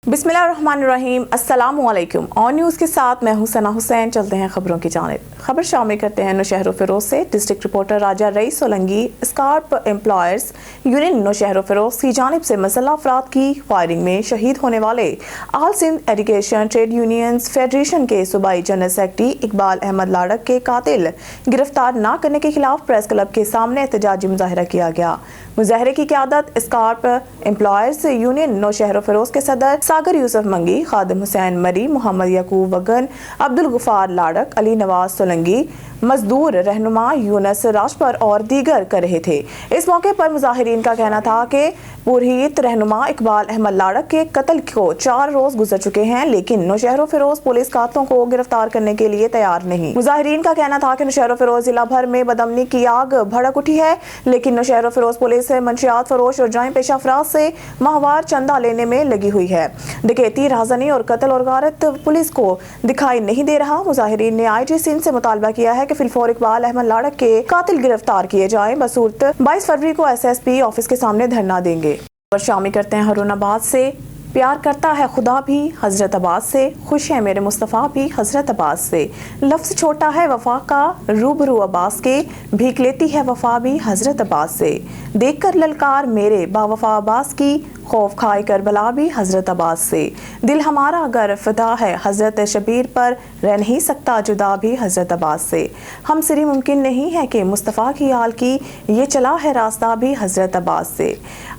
बिस्मिल्लाहिर्रहमानिर्रहीम। अस्सलाम वालेकुम। ऑन न्यूज़ के साथ मैं हूं सना हुसैन। चलते हैं खबरों की जानिब। खबर शामिल करते हैं नौशहर फिरोज से। District reporter Raja Raees Solangi SCARP employers union Naushahro Feroze की जानिब से मसल्ह अफराद की फायरिंग में शहीद होने वाले all Sindh education trade unions federation के सूबाई जनरल सेक्रेटरी इकबाल अहमद लाड़क के कातिल गिरफ्तार न करने के खिलाफ प्रेस क्लब के सामने एहतजाजी मुजाहरा किया गया। मुजाहरे की क़यादत SCARP employers union Naushahro Feroze के सदर सागर यूसुफ मंगी, खादिम हुसैन मरी, मोहम्मद यकूब वगन, अब्दुल गफार लाड़क, अली नवाज सोलंगी, मजदूर रहनुमा यूनस राजपर और दीगर कर रहे थे। इस मौके पर मुजाहिरीन का कहना था कि पुरहित रहनुमा इकबाल अहमद लाड़क के कत्ल को 4 रोज गुजर चुके हैं, लेकिन नौशहर फिरोज पुलिस कातलों को गिरफ्तार करने के लिए तैयार नहीं। मुजाहिरीन का कहना था कि नौशहर फिरोज जिला भर में बदअमनी की आग भड़क उठी है, लेकिन नौशहर फिरोज पुलिस मंशियात फरोश और जाए पेशा अफराद से माहवार चंदा लेने में लगी हुई है। डकैती, राजनी और कत्ल और गारत पुलिस को दिखाई नहीं दे रहा। मुजाहिरीन ने IG सिंध से मुतालबा किया है कि फिलफौर इकबाल अहमद लाड़क के कातिल गिरफ्तार किए जाएं। बसूरत 22 फरवरी को SSP ऑफिस के सामने धरना देंगे। और शामिल करते हैं हरुनाबाद से। प्यार करता है खुदा भी हजरत अब्बास से, खुश है मेरे मुस्तफ़ा भी हजरत अब्बास से। लफ्ज़ छोटा है वफा का रूबरू अब्बास के, भीख लेती है वफा भी हजरत अब्बास से। देखकर ललकार मेरे बावफा अब्बास की, खौफ खाए करबला भी हजरत अब्बास से। दिल हमारा अगर फिदा है हजरत शबीर पर, रह नहीं सकता जुदा भी हजरत अब्बास से। हम सिरी मुमकिन नहीं है कि मुस्तफ़ा की आल की, ये चला है रास्ता भी हजरत अब्बास से।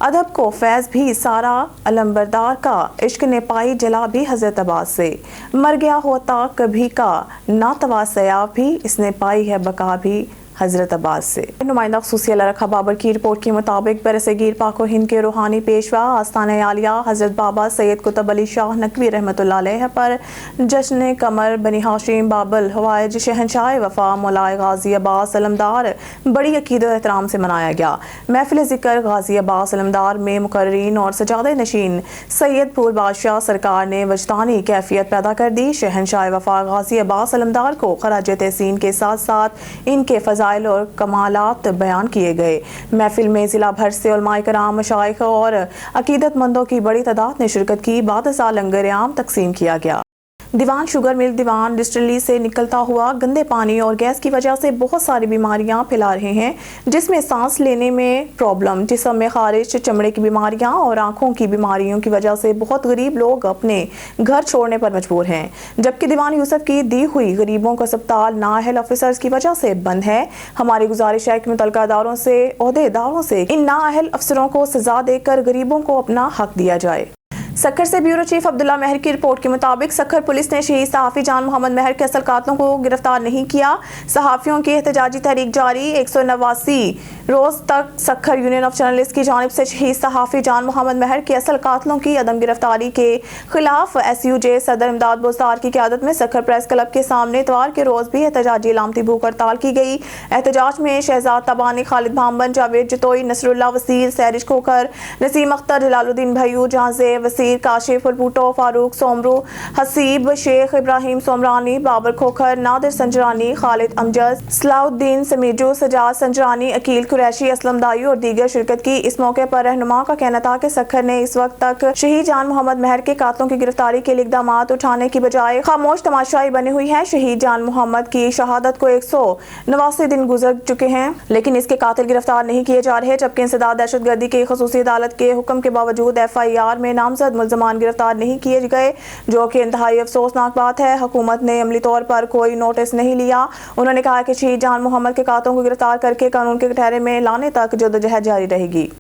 अदब को फैज़ भी सारा अलम्बरदार का, इश्क ने पाई जला भी हजरत अब्बास से। मर गया होता कभी का नातवा सयाब भी, इसने पाई है बका भी हजरत अब्बास से। नुमाइंदा खुसूसी अल्लाह रखा बाबर की रिपोर्ट के मुताबिक बरसगीर पाक व हिंद के रूहानी पेशवा आस्थान आलिया हजरत बाबा सैयद कुतुब अली शाह नकवी रहमतुल्लाह अलैह पर जश्न कमर बनी हाशिम बाबल हवाइज शहनशाह वफा मौलाए गाजी अब्बास अलमदार बड़ी अकीदत और एहतराम से मनाया गया। महफिल ज़िक्र गाजी अब्बास अलमदार में मुकर्रीन और सजादे नशीन सैयद पुर बादशाह सरकार ने वजदानी कैफियत पैदा कर दी। शहनशाह वफा गाजी अब्बास अलमदार को खराज तहसीन के साथ साथ इनके फजाइल और कमालात बयान किए गए। महफिल में जिला भर से उलमाए कराम, मशाइख और अकीदतमंदों की बड़ी तादाद ने शिरकत की। बाद लंगर आम तकसीम किया गया। दीवान शुगर मिल दीवान डिस्टिलरी से निकलता हुआ गंदे पानी और गैस की वजह से बहुत सारी बीमारियां फैला रहे हैं, जिसमें सांस लेने में प्रॉब्लम, जिस्म में खारिश, चमड़े की बीमारियां और आंखों की बीमारियों की वजह से बहुत गरीब लोग अपने घर छोड़ने पर मजबूर हैं। जबकि दीवान यूसुफ की दी हुई गरीबों का अस्पताल नाअहल ऑफिसर्स की वजह से बंद है। हमारी गुजारिश है कि मुतल्लिका अदारों से, ओहदेदारों से इन नाअहल अफसरों को सजा देकर गरीबों को अपना हक दिया जाए। सक्खर से ब्यूरो चीफ अब्दुल्ला महर की रिपोर्ट के मुताबिक सक्खर पुलिस ने शहीद सहाफ़ी जान मोहम्मद महर के असल कातलों को गिरफ्तार नहीं किया। सहाफ़ियों की एहतजाजी तहरीक जारी। 189 रोज तक सक्खर यूनियन ऑफ जर्नलिस्ट की जानिब से शहीद सहाफ़ी जान मोहम्मद महर के असल कातलों की अदम गिरफ्तारी के खिलाफ SUJ सदर इमदाद बोस्तार की क़यादत में सक्खर प्रेस क्लब के सामने इतवार के रोज भी एहतजाजी लामती भूख हड़ताल की गई। एहतजाज में शहजाद तबानी, खालिद भामबन, जावेद जतोई, नसरुल्ला वसीर, सैरिश खोखर, नसीम अख्तर, जलालुद्दीन भैयू, जहांज़ेब वसीर, काशिफ भूटो, फारूक सोमरू, हसीब शेख, इब्राहिम सोमरानी, बाबर खोखर, नादिर संजरानी, खालिद अमजद, सलाउद्दीन समीजू, सजाद संजरानी, अकील कुरैशी, असलम दाई और दीगर शिरकत की। इस मौके पर रहनुमा का कहना था कि सक्खर ने इस वक्त तक शहीद जान मोहम्मद महर के कातलों की गिरफ्तारी के लिए इक़दाम उठाने की बजाय खामोश तमाशाई बनी हुई है। शहीद जान मोहम्मद की शहादत को 189 दिन गुजर चुके हैं, लेकिन इसके कातिल गिरफ्तार नहीं किए जा रहे। जबकि इंसदाद दहशतगर्दी की खसूसी अदालत के हुक्म के बावजूद FIR में नामजद मुल्ज़मान गिरफ्तार नहीं किए गए, जो कि इंतहाई अफसोसनाक बात है। हुकूमत ने अमली तौर पर कोई नोटिस नहीं लिया। उन्होंने कहा कि शहीद जान मोहम्मद के कातलों को गिरफ्तार करके कानून के कटहरे में लाने तक जद्दोजहद जारी रहेगी।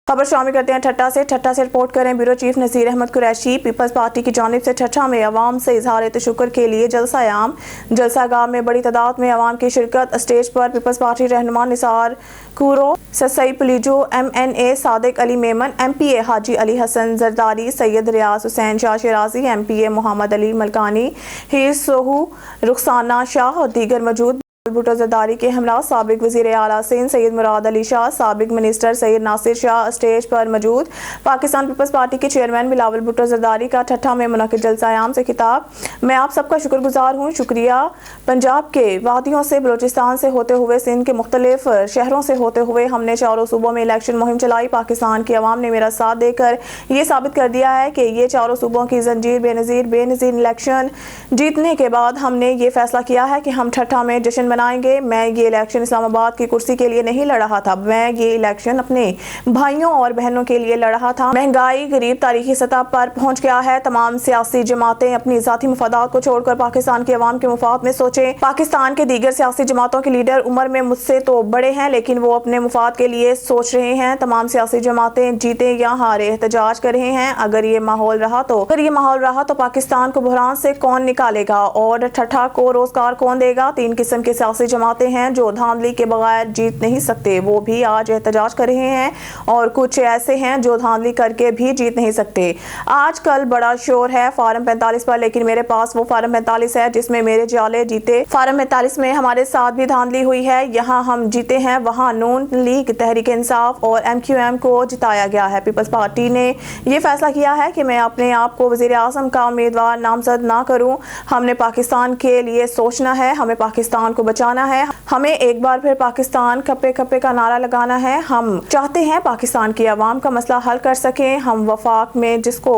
खबर शामिल करते हैं ठट्टा से। ठट्टा से रिपोर्ट करें bureau chief Naseer Ahmed Qureshi. Peoples Party की जानिब से ठट्टा में अवाम से इजहार तशक्कुर के लिए जलसा आम। जलसा गाह में बड़ी तादाद में अवाम की शिरकत। स्टेज पर पीपल्स पार्टी रहनुमा निसार कूरो, ससई पुलीजो, MNA सादिक अली मेमन, MPA हाजी अली हसन जरदारी, सैयद रियाज हुसैन शाह शिराजी, MPA मोहम्मद अली मलकानी, हीर सोहू, रुखसाना शाह और दीगर मौजूद। भुट्टो जरदारी के हमरा साबिक वज़ीर आला सिंध सैयद मुराद अली शाह, साबिक मिनिस्टर सैयद नासिर शाह स्टेज पर मौजूद। पाकिस्तान पीपल्स पार्टी के चेयरमैन बिलावल भुट्टो जरदारी का ठट्ठा में मुनक़िद जलसा आम से खिताब। मैं आप सबका शुक्रगुजार हूँ, शुक्रिया। पंजाब के वादियों से, बलोचिस्तान से होते हुए, सिंध के मुख्तलिफ शहरों से होते हुए हमने चारों सूबों में इलेक्शन मुहिम चलाई। पाकिस्तान की आवाम ने मेरा साथ देकर ये साबित कर दिया है कि ये चारों सूबों की जंजीर बेनज़ीर इलेक्शन जीतने के बाद हमने ये फैसला किया है कि हम ठट्ठा में जश्न मनाएंगे। मैं ये इलेक्शन इस्लामाबाद की कुर्सी के लिए नहीं लड़ रहा था, मैं ये इलेक्शन अपने भाइयों और बहनों के लिए लड़ रहा था। महंगाई, गरीब तारीखी सतह पर पहुंच गया है। तमाम सियासी जमातें अपनी ज़ाती मुफादात को छोड़कर पाकिस्तान के अवाम के मुफाद में सोचें। पाकिस्तान के दीगर सियासी जमातों के लीडर उम्र में मुझसे तो बड़े हैं, लेकिन वो अपने मुफाद के लिए सोच रहे हैं। तमाम सियासी जमातें जीते या हारे एहतजाज कर रहे हैं। अगर ये माहौल रहा तो पाकिस्तान को बहरान से कौन निकालेगा और ठट्ठा को रोजगार कौन देगा। 3 किस्म के सियासी जमातें हैं जो धांधली के बगैर जीत नहीं सकते, वो भी आज एहतजाज कर रहे हैं, और कुछ ऐसे हैं जो धांधली करके भी जीत नहीं सकते। आज कल बड़ा शोर है फार्म 45 पर, लेकिन मेरे पास वो फार्म 45 है जिसमें मेरे जाले जीते। फार्म 45 में हमारे साथ भी धांधली हुई है, यहाँ हम जीते हैं, वहाँ नून लीग, तहरीक इंसाफ और MQM को जिताया गया है। पीपल्स पार्टी ने ये फैसला किया है कि मैं अपने आप को वज़ीर आज़म का उम्मीदवार नामजद ना करूं। हमने पाकिस्तान के लिए सोचना है, हमें पाकिस्तान को बचाना है, हमें एक बार फिर पाकिस्तान खप्पे खप्पे का नारा लगाना है। हम चाहते हैं पाकिस्तान की आवाम का मसला हल कर सकें। हम वफाक में जिसको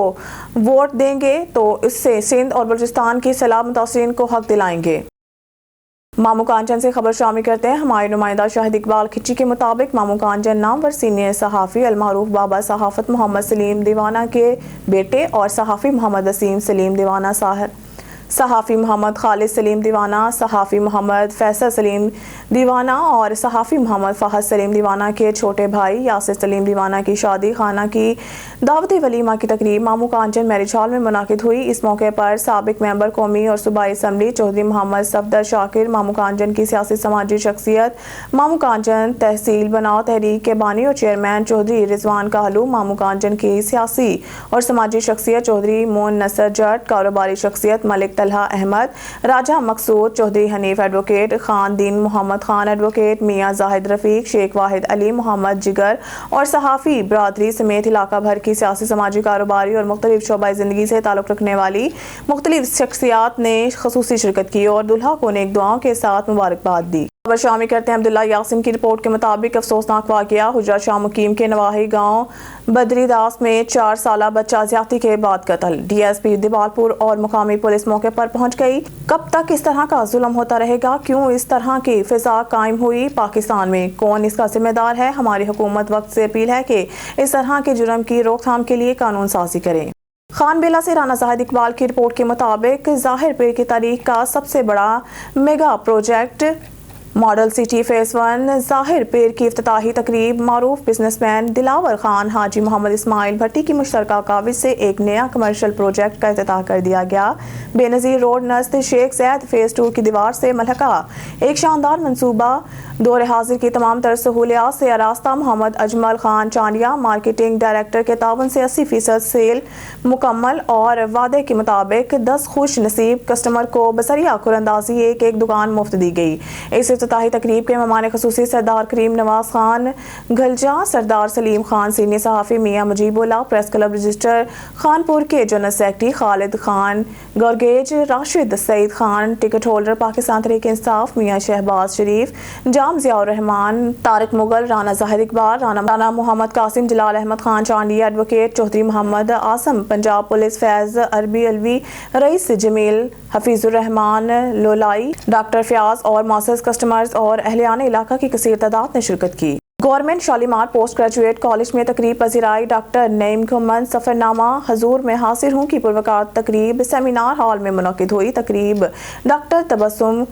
वोट देंगे तो इससे सिंध और बलूचिस्तान की सलाह मुतासरीन को हक दिलाएंगे। मामू कांचन से खबर शामिल करते हैं। हमारे नुमाइंदा शाहिद इकबाल खिच्ची के मुताबिक मामू कांचन नामवर सीनियर सहाफ़ी अलमारूफ बाबा सहाफ़त मोहम्मद सलीम दीवाना के बेटे और सहाफ़ी मोहम्मद वसीम सलीम दीवाना, सहाफ़ी मोहम्मद खालिद सलीम दीवाना, सहाफ़ी मोहम्मद फैसल सलीम दीवाना और सहाफ़ी मोहम्मद फ़हद सलीम दीवाना के छोटे भाई यासिर सलीम दीवाना की शादी खाना की दावती वलीमा की तकरीब मामू कांचन मैरिज हॉल में मुनाकिद हुई। इस मौके पर साबिक मेंबर कौमी और सूबाई असम्बली चौधरी मोहम्मद सफदर शाकिर, मामू कांचन की सियासी समाजी शख्सियत मामू कांचन तहसील बनाओ तहरीक के बानी और चेयरमैन चौधरी रिजवान कहलू, मामू कांचन की सियासी और समाजी शख्सियत चौधरी मोन नसर जट, कारोबारी शख्सियत मलिक तलहा अहमद, राजा मकसूद चौधरी, हनीफ एडवोकेट, खान दीन मोहम्मद खान एडवोकेट, मियाँ जाहिद रफीक, शेख वाहिद अली, मोहम्मद जिगर और सहाफ़ी बरादरी समेत इलाका भर की सियासी समाजी कारोबारी और मुख्तलिफ शोबाई ज़िंदगी से ताल्लुक़ रखने वाली मुख्तलिफ शख्सियात ने ख़ुसूसी शिरकत की और दुल्हा को नेक दुआओं के साथ मुबारकबाद दी। खबर शामिल करते हैं अब्दुल्ला यासिन की रिपोर्ट के मुताबिक अफसोसनाक वाक़या हुजरा शाह मुकीम के नवाही गांव बदरीदास में 4 साला बच्चा ज़्यादती के बाद कत्ल। DSP दिवालपुर और मुकामी पुलिस मौके पर पहुंच गई। कब तक इस तरह का जुल्म होता रहेगा? क्यों इस तरह की फिजा कायम हुई पाकिस्तान में? कौन इसका जिम्मेदार है? हमारी हुकूमत वक्त से अपील है कि इस तरह के जुर्म की रोकथाम के लिए कानून साजी करें। खान बेला से राना जाहिद इकबाल की रिपोर्ट के मुताबिक ज़ाहिर पीर की तारीख का सबसे बड़ा mega project model city phase 1 ज़ाहिर पीर की इफ्तिताही तकरीब मारूफ बिजनेसमैन दिलावर खान हाजी मोहम्मद इस्माइल भट्टी की मुश्तरका काविश से एक नया कमर्शियल प्रोजेक्ट का इफ्तिताह कर दिया गया। बेनज़ीर रोड नज़द शेख ज़ैद फेज़ 2 की दीवार से मलहका एक शानदार मनसूबा दौरे हाजिर की तमाम तरह सहूलियात से आरास्ता। मोहम्मद अजमल खान चांडिया मार्केटिंग डायरेक्टर के तावन से 80% सेल मुकम्मल और वादे के मुताबिक 10 खुश नसीब कस्टमर को बसरिया कुरंदाजी एक दुकान मुफ्त दी गई। इस इफ्तिताही तकरीब के मेहमान खुसूसी सरदार करीम नवाज खान गलजा, सरदार सलीम खान सीनियर सहाफ़ी, Mian Mujibullah, press club register Khanpur के general secretary Khalid Khan Gorgej, Rashid Saeed Khan ticket holder Pakistan Tehreek Insaf, Mian Shahbaz शरीफ, जाम ज़ियाउर रहमान, तारिक मुगल, राना ज़ाहिर इकबाल, राना मोहम्मद कासिम, जलाल अहमद खान चांडिया एडवोकेट, चौधरी मोहम्मद आसम पंजाब पुलिस, फैज़ अरबी अलवी, रईस जमील, हफीजुर रहमान लोलाई, डॉक्टर फयाज और मासस कस्टमर्स और अहलियान इलाका की कसीर तादाद ने शिरकत की। Government Shalimar post graduate college में तकरीब पजीराई डॉक्टर नईम गुमन सफरनामा हजूर में हासिल हूँ की पुरवकार तकरीब सेमिनार हॉल में मुनक़िद हुई। तकरीब डॉक्टर तबस्सुम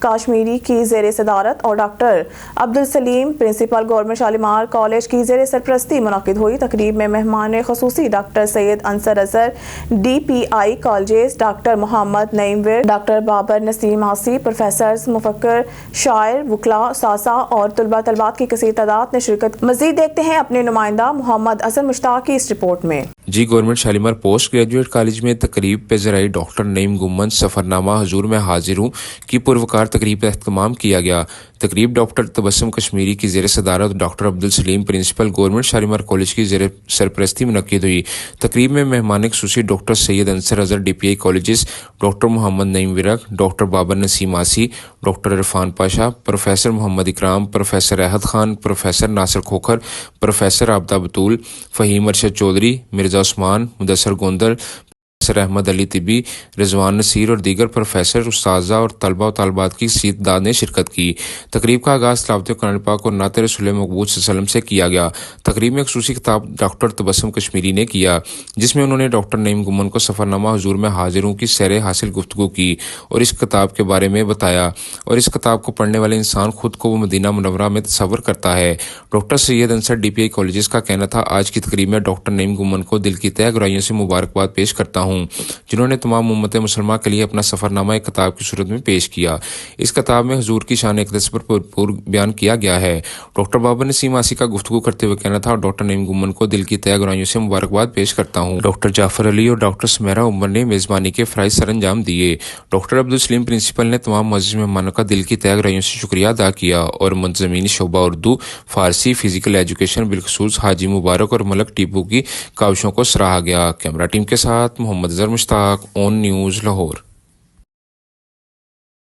काश्मीरी की ज़ेर सदारत और doctor Abdul Saleem principal government Shalimar college की ज़ेर सरपरस्ती मुनक़िद हुई। तकरीब में मेहमान खुसूसी doctor Syed Ansar Azhar DPI colleges, doctor Mohammad Naeem Virk, doctor Babar Naseem आसी, प्रोफेसर मुफक्कर शायर वकला सासा और तलबा तलबात की कसीर तादाद ने शिरकत। मज़ीद देखते हैं अपने नुमाइंदा मोहम्मद अजहर मुश्ताक की इस रिपोर्ट में। जी government Shalimar post graduate college में तकरीब पे ज़राई डॉक्टर नईम गुमन सफरनामा हजूर में हाजिर हूँ की पुरवकार तकरीब का अहतमाम किया गया। तकरीब डॉक्टर तबस्सुम कश्मीरी की ज़ेर सदारत doctor Abdul Saleem principal government Shalimar college की ज़ेर सरपरस्ती मुनक्किद हुई। तकरीब में मेहमान खुसूसी doctor Syed Ansar Azhar DPI colleges, doctor Mohammad Naeem Virk, doctor Babar Naseem Aasi, doctor Irfan Pasha, professor Mohammad Ikram, professor Ahad Khan, professor Nasir Khokhar, professor Abida Batool, Faheem Arshad Chaudhry, Mirza Usman, Mudassar Gondal, professor Ahmed Ali Tibbi, Rizwan Naseer और दीगर प्रोफेसर, उस्ताज़ा और तलबा व तालिबात की सीदाद ने शिरकत की। तकरीब का आगाज़ तिलावत कुरान पाक और नात रसूल मकबूल सल्लल्लाहु अलैहि वसल्लम से किया गया। तकरीब में खुसूसी खिताब डॉक्टर तबस्सुम कश्मीरी ने किया, जिसमें उन्होंने डॉक्टर नईम गुमन को सफ़रनामा हुजूर में हाजिरों की सैर हासिल गुफ्तगू की और इस किताब के बारे में बताया, और इस किताब को पढ़ने वाले इंसान खुद को वो मदीना मुनव्वरा में तस्वर करता है। Doctor Syed Ansar DPI colleges का कहना था, आज की तकरीब में डॉक्टर नईम गुमन को दिल की तह गहराइयों से मुबारकबाद पेश करता हूँ, जिन्होंने तमाम उम्मत मुसलमान के लिए अपना सफ़रनामा एक किताब की सूरत में पेश किया। इस किताब में हुजूर की शान इक़्तिदास पर भरपूर बयान किया गया है। डॉक्टर बाबर नसीम आसी का गुफ्तगू करते हुए कहना था, डॉक्टर नईम गुमन को दिल की तह गहराइयों से मुबारकबाद पेश करता हूँ। डॉक्टर जाफर अली और डॉक्टर सुमेरा उमर ने मेज़बानी के फ़राइज़ सर अंजाम दिए। डॉक्टर अब्दुल सलीम प्रिंसिपल ने तमाम मुअज़्ज़िज़ मेहमानों का दिल की तह गहराइयों से शुक्रिया अदा किया और मुंतज़मीन शोबा उर्दू, फ़ारसी, फ़िज़िकल एजुकेशन, बिलखुसूस हाजी मुबारक और मलक टीपू की काविशों को सराहा गया। कैमरा टीम के साथ मोहम्मद अज़हर मुश्ताक, ऑन न्यूज़ लाहौर।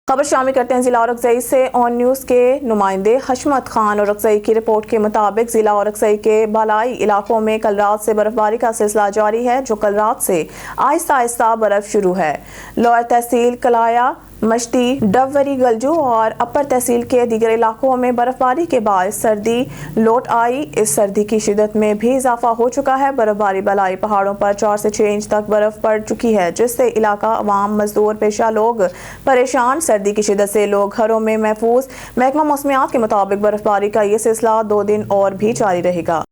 खबर शामिल करते हैं जिला औरकज़ई से। ऑन न्यूज़ के नुमाइंदे हशमत खान औरकज़ई की रिपोर्ट के मुताबिक जिला औरकज़ई के बालाई इलाकों में कल रात से बर्फबारी का सिलसिला जारी है, जो कल रात से आहिस्ता आहिस्ता बर्फ शुरू है। लोअर तहसील कलाया, मश्ती, डबवरी, गलजू और अपर तहसील के दीगर इलाकों में बर्फबारी के बाद सर्दी लौट आई। इस सर्दी की शिदत में भी इजाफा हो चुका है। बर्फबारी बलाई पहाड़ों पर 4 से 6 इंच तक बर्फ पड़ चुकी है, जिससे इलाका अवाम, मजदूर, पेशा लोग परेशान। सर्दी की शिदत से लोग घरों में महफूज। महकमा मौसमियात के मुताबिक बर्फबारी का ये सिलसिला 2 दिन और भी जारी रहेगा।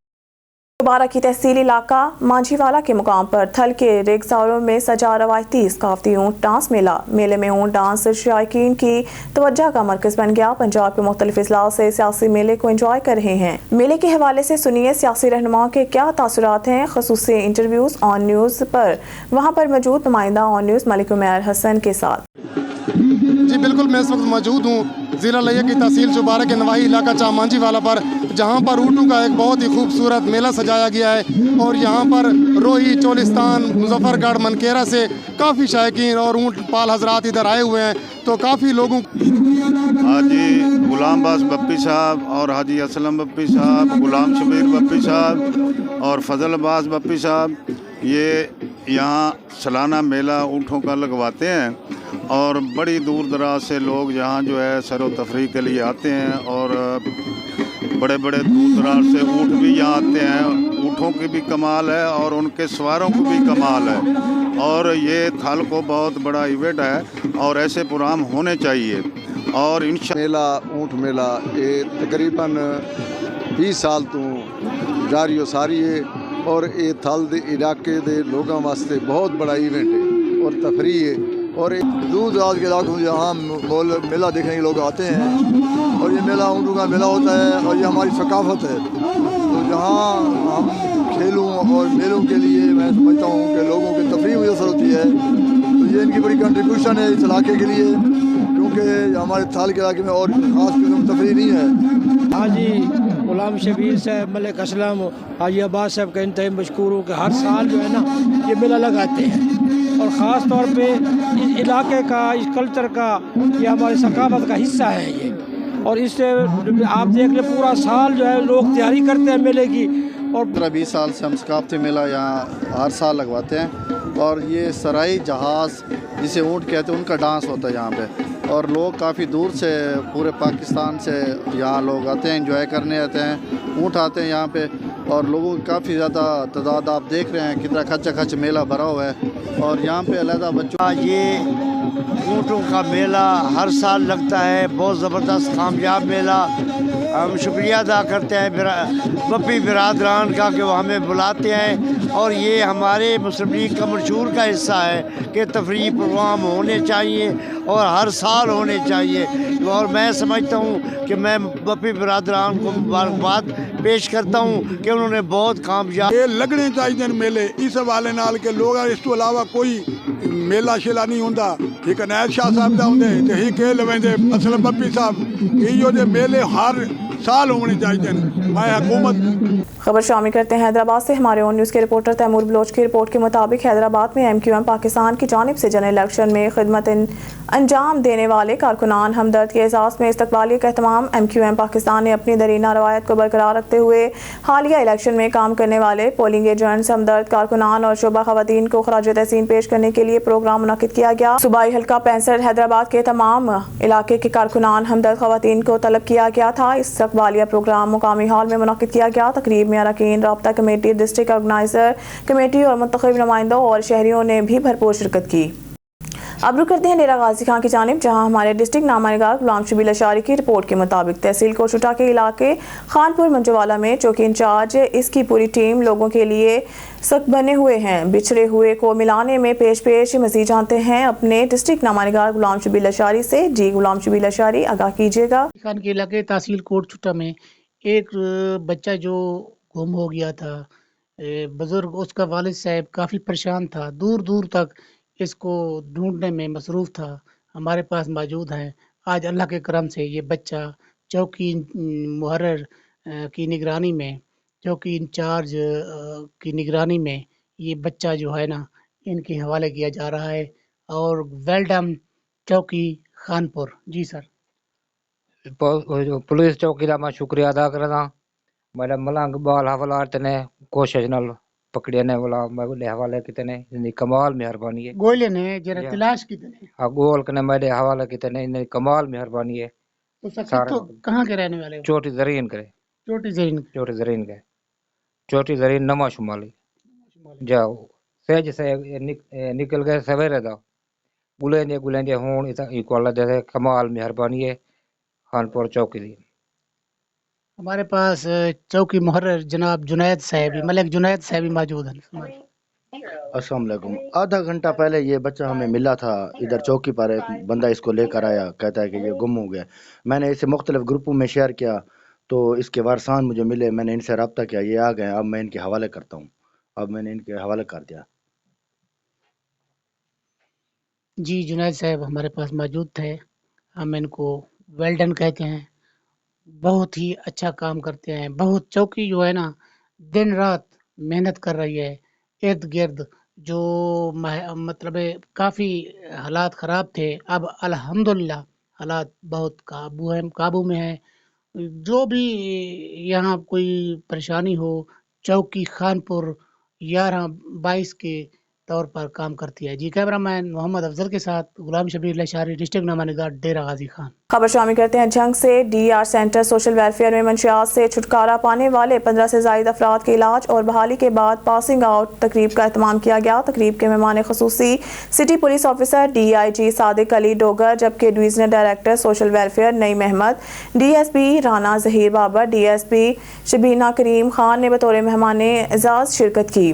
दोबारा की तहसील इलाका मांझीवाला के मुकाम पर थल के रेगजारों में सजा रवायती सकाफती ऊँट डांस मेला। मेले में ऊँट डांस शायकीन की तवज्जो का मरकज बन गया। पंजाब के मुख्तलिफ इजला से सियासी मेले को एंजॉय कर रहे हैं। मेले के हवाले से सुनिए सियासी रहनुमाओं के क्या तासुरात हैं। खसूसी इंटरव्यूज ऑन न्यूज़ पर वहाँ पर मौजूद नुमाइंदा ऑन न्यूज़ मलिक उमैर हसन के साथ। जी बिल्कुल, मैं इस वक्त मौजूद हूँ ज़िला लिया की तहसील चौबारा के नवाही इलाका चामांझीवाला पर, जहाँ पर ऊँटों का एक बहुत ही खूबसूरत मेला सजाया गया है और यहाँ पर रोही, चोलिस्तान, मुजफ्फरगढ़, मनकेरा से काफ़ी शायकीन और ऊँट पाल हजरात इधर आए हुए हैं। तो काफ़ी लोगों हाजी गुलाम बास बप्पी साहब और हाजी असलम बप्पी साहब, गुलाम शबीर बप्पी साहब और फजल अब्बास बप्पी साहब, ये यहाँ सालाना मेला ऊँटों का लगवाते हैं और बड़ी दूर दराज से लोग यहाँ जो है सैर व तफरीह के लिए आते हैं और बड़े बड़े दूर दराज से ऊँट भी यहाँ आते हैं। ऊँटों की भी कमाल है और उनके सवारों को भी कमाल है और ये थल को बहुत बड़ा इवेंट है और ऐसे प्रोग्राम होने चाहिए। और मेला ऊँट मेला ये तकरीबन 20 साल तो जारी हो सारी है और ये थल दे इलाके दे लोगों वास्ते बहुत बड़ा इवेंट है और तफरीह है और दूर दराज के इलाकों में यहाँ मेला देखने के लोग आते हैं और ये मेला ऊँटों का मेला होता है और ये हमारी सकाफत है। तो जहाँ हम खेलों और मेलों के लिए मैं समझता हूँ कि लोगों की तफरीह मुयसर होती है, तो ये इनकी बड़ी कंट्रीब्यूशन है इस इलाके के लिए, क्योंकि हमारे थाल के इलाके में और ख़ास किस्म तफरीह नहीं है। हाजी गुलाम शबीर साहब, मलिक असलम, हाजी अब्बास साहब का इंतहा मशकूर हूँ कि हर साल जो है ना ये मेला लगाते हैं और ख़ास तौर पे इस इलाके का, इस कल्चर का, ये हमारे सकाफत का हिस्सा है ये। और इससे आप देख ले पूरा साल जो है लोग तैयारी करते हैं मेले की। और 15-20 साल से हम सकाफती मेला यहाँ हर साल लगवाते हैं और ये सराई जहाज़ जिसे ऊँट कहते हैं उनका डांस होता है यहाँ पे और लोग काफ़ी दूर से पूरे पाकिस्तान से यहाँ लोग आते हैं, एंजॉय करने आते हैं, ऊँट आते हैं यहाँ पे और लोगों की काफ़ी ज़्यादा तादाद आप देख रहे हैं, कितना खच खच मेला भरा हुआ है और यहाँ पे अलहदा बच्चों ये ऊँटों का मेला हर साल लगता है, बहुत ज़बरदस्त कामयाब मेला। हम शुक्रिया अदा करते हैं बप्पी बिरादरान का कि वो हमें बुलाते हैं और ये हमारे मुस्लिम लीग का मंशूर का हिस्सा है कि तफरीह प्रोग्राम होने चाहिए और हर साल होने चाहिए। और मैं समझता हूँ कि मैं बप्पी बिरादरान को मुबारकबाद पेश करता हूँ कि उन्होंने बहुत कामयाब ये लगने चाहिए मेले इस हवाले नाल के लोग इस तो अलावा कोई मेला शेला नहीं होंदा एक अनैत शाह साहब दा होंदे ते ही के लवेंदे असलम बप्पी साहब इहो जे मेले हर साल होने चाहिए। मैं हुकूमत खबर शामिल करते हैं हैदराबाद से। हमारे ऑन न्यूज़ के रिपोर्टर तैमूर बलोच की रिपोर्ट के मुताबिक हैदराबाद में MQM पाकिस्तान की जानिब से जनरल इलेक्शन में खिदमत अंजाम देने वाले कारकुनान हमदर्द के एहसास में इस्तकबालिया का एहतमाम। MQM पाकिस्तान ने अपनी दरीना रवायत को बरकरार रखते हुए हालिया इलेक्शन में काम करने वाले पोलिंग एजेंट्स, हमदर्द कारकुनान और शोबा खवातीन को खराज तहसीन पेश करने के लिए प्रोग्राम मुनक्किद किया गया। सूबाई हल्का 65 हैदराबाद के तमाम इलाके के कारकुनान, हमदर्द खवातीन को तलब किया गया था। इस्तकबालिया प्रोग्राम मुकामी हॉल में मुनक्किद किया गया। तकरीब में अरकान राब्ता कमेटी, डिस्ट्रिक्ट ऑर्गेनाइजर कमेटी और मुंतखब नुमाइंदों और शहरियों ने भी भरपूर शिरकत की। अब रुक करते हैं डेरा गाजी खां की जानिब, जहां हमारे डिस्ट्रिक्ट नामानिगार गुलाम शबीर अशारी की रिपोर्ट के मुताबिक तहसील कोटशुटा के इलाके खानपुर मंजवाला में चौकी इंचार्ज इसकी पूरी टीम लोगों के लिए सख्त बने हुए हैं। बिछड़े हुए को मिलाने में पेश मजीद जानते हैं अपने डिस्ट्रिक्ट नामानिगार गुलाम शबीर अशारी से। जी गुलाम शबीर अशारी, आगाह कीजिएगा। खान के इलाके तहसील कोटशुटा में एक बच्चा जो गुम हो गया था, बुजुर्ग, उसका वालिद साहब काफ़ी परेशान था, दूर दूर तक इसको ढूंढने में मसरूफ़ था। हमारे पास मौजूद हैं। आज अल्लाह के करम से ये बच्चा चौकी मुहर्रर की निगरानी में, चौकी इंचार्ज की निगरानी में ये बच्चा जो है ना इनके हवाले किया जा रहा है। और वेलडम चौकी खानपुर। जी सर। पुलिस चौकी का मैं शुक्रिया अदा करदा। मेरा मलंग बाल हवालात ने कोशिश नाल पकड़े ने वाला मेरे हवाले कितने इतनी कमाल मेहरबानी है। गोले ने जरा तलाश कितने हाँ गोल कने मेरे हवाले कितने इतनी कमाल मेहरबानी है। तो सर तो कहाँ के रहने वाले हो? चोटी जरीन करे। चोटी जरीन के चोटी जरीन नमा शुमाली जाओ सहज से निकल गए सवेरे दा गुलेंजे होन इक्वल जैसे कमाल मेहरबानी है खानपुर चौकी दी। हमारे पास चौकी मुहर्रर जनाब जुनैद साहब, मलिक जुनैद साहब मौजूद हैं। अस्सलाम वालेकुम। आधा घंटा पहले ये बच्चा हमें मिला था इधर चौकी पर। एक बंदा इसको लेकर आया, कहता है कि ये गुम हो गया। मैंने इसे मुख्तलिफ ग्रुपों में शेयर किया तो इसके वारसान मुझे मिले, मैंने इनसे रब्ता किया, ये आ गए। अब मैं इनके हवाले करता हूँ। अब मैंने इनके हवाले कर दिया। जी जुनैद साहब हमारे पास मौजूद थे। हम इनको वेल्डन कहते हैं, बहुत ही अच्छा काम करते हैं। बहुत चौकी जो है ना दिन रात मेहनत कर रही है। इर्द गिर्द जो मतलब काफ़ी हालात ख़राब थे, अब अल्हम्दुलिल्लाह हालात बहुत काबू में है। जो भी यहाँ कोई परेशानी हो, चौकी खानपुर 11-22 के तौर पर काम करती है। जी कैमरामैन मोहम्मद अफजल के साथ गुलाम शबीर अशारी, डिस्ट्रिक्ट नामानिगार डेरा गाजी खान। खबर शामिल करते हैं जंग से। DR सेंटर सोशल वेलफेयर में मंशियात से छुटकारा पाने वाले 15 से ज़ायद अफराद के इलाज और बहाली के बाद पासिंग आउट तकरीब का एहतमाम किया गया। तकरीब के मेहमान खसूसी city police officer DIG Sadiq Ali Dogar, जबकि divisional director social welfare Naeem Ahmed, DSP Rana Zaheer Babar, DSP Shabina Karim Khan ने बतौर मेहमान एजाज शिरकत की।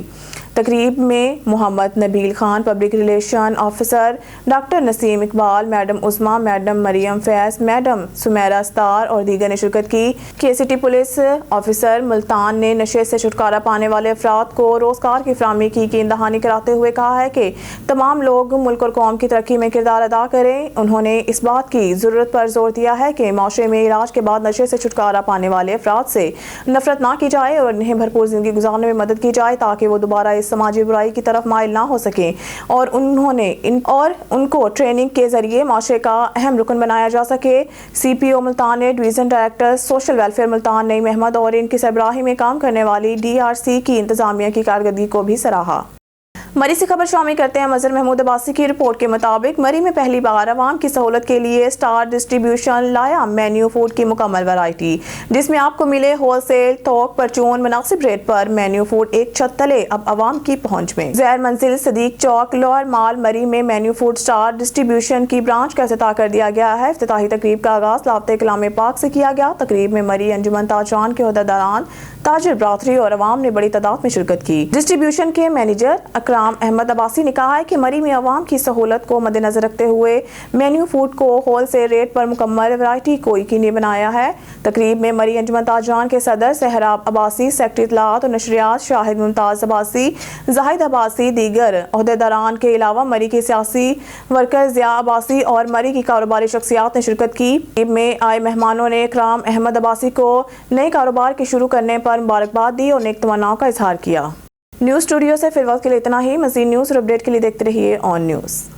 तकरीब में Mohammad Nabeel Khan, public relation officer doctor Naseem Iqbal, madam Usma, madam Maryam Faiz, madam Sumera Sattar और दीगर ने शिरकत की। KCT पुलिस ऑफिसर मुल्तान ने नशे से छुटकारा पाने वाले अफराद को रोजगार की फराहमी की यकीन दहानी कराते हुए कहा है कि तमाम लोग मुल्क और कौम की तरक्की में किरदार अदा करें। उन्होंने इस बात की ज़रूरत पर जोर दिया है कि माशरे में इलाज के बाद नशे से छुटकारा पाने वाले अफराद से नफरत ना की जाए और उन्हें भरपूर जिंदगी गुजारने में मदद की जाए ताकि वो दोबारा इस समाजी बुराई की तरफ माइल ना हो सके। और उनको ट्रेनिंग के जरिए माशरे का अहम रुकन बनाया जा सके। CPO मुल्तान ने division director social welfare Multan Naeem Ahmed और इनकी सरबराही में काम करने वाली DRC की इंतजामिया की कारकर्दगी को भी सराहा। मरी से खबर शामिल करते हैं मजहर महमूद अब्बासी की रिपोर्ट के मुताबिक मरी में पहली बार आवाम की सहूलत के लिए स्टार डिस्ट्रीब्यूशन लाया मेन्यू फूड की मुकम्मल वैरायटी, जिसमें आपको मिले होलसेल, थोक, परचून, मुनासिब रेट पर मेन्यू फूड एक छत तले अब आवाम की पहुंच में। जहर मंजिल सदीक चौक लोअर माल मरी में मेन्यू फूड स्टार डिस्ट्रीब्यूशन की ब्रांच का इफ्तिताह कर दिया गया है। इफ्तिताही तकरीब का आगाज लाफ्ते कलाम पाक से किया गया। तकरीब में मरी अंजुमन ताजरान के ओहदेदारान, ताजिर बरादरी और अवाम ने बड़ी तादाद में शिरकत की। डिस्ट्रीब्यूशन के मैनेजर अकराम इकराम अहमद अब्बासी ने कहा है कि मरी में अवाम की सहूलत को मद्देनजर रखते हुए मेन्यू फूड को होल सेल रेट पर मुकम्मल वैरायटी को यकीनी बनाया है। तकरीब में मरी अंजुमन ताजरान के सदर सहराब अब्बासी, सेक्रेटरी इत्तलात और नशरियात शाहिद मुमताज़ अब्बासी, जाहिद अब्बासी, दीगर अहदेदारान के अलावा मरी के सियासी वर्कर ज़िया अब्बासी और मरी की कारोबारी शख्सियात ने शिरकत की। तकरीब में आए मेहमानों ने इकराम अहमद अब्बासी को नए कारोबार के शुरू करने पर मुबारकबाद दी और नेक तमन्नाओं का इजहार किया। न्यूज़ स्टूडियो से फिर वक्त के लिए इतना ही। मज़ीद न्यूज़ और अपडेट के लिए देखते रहिए ऑन न्यूज़।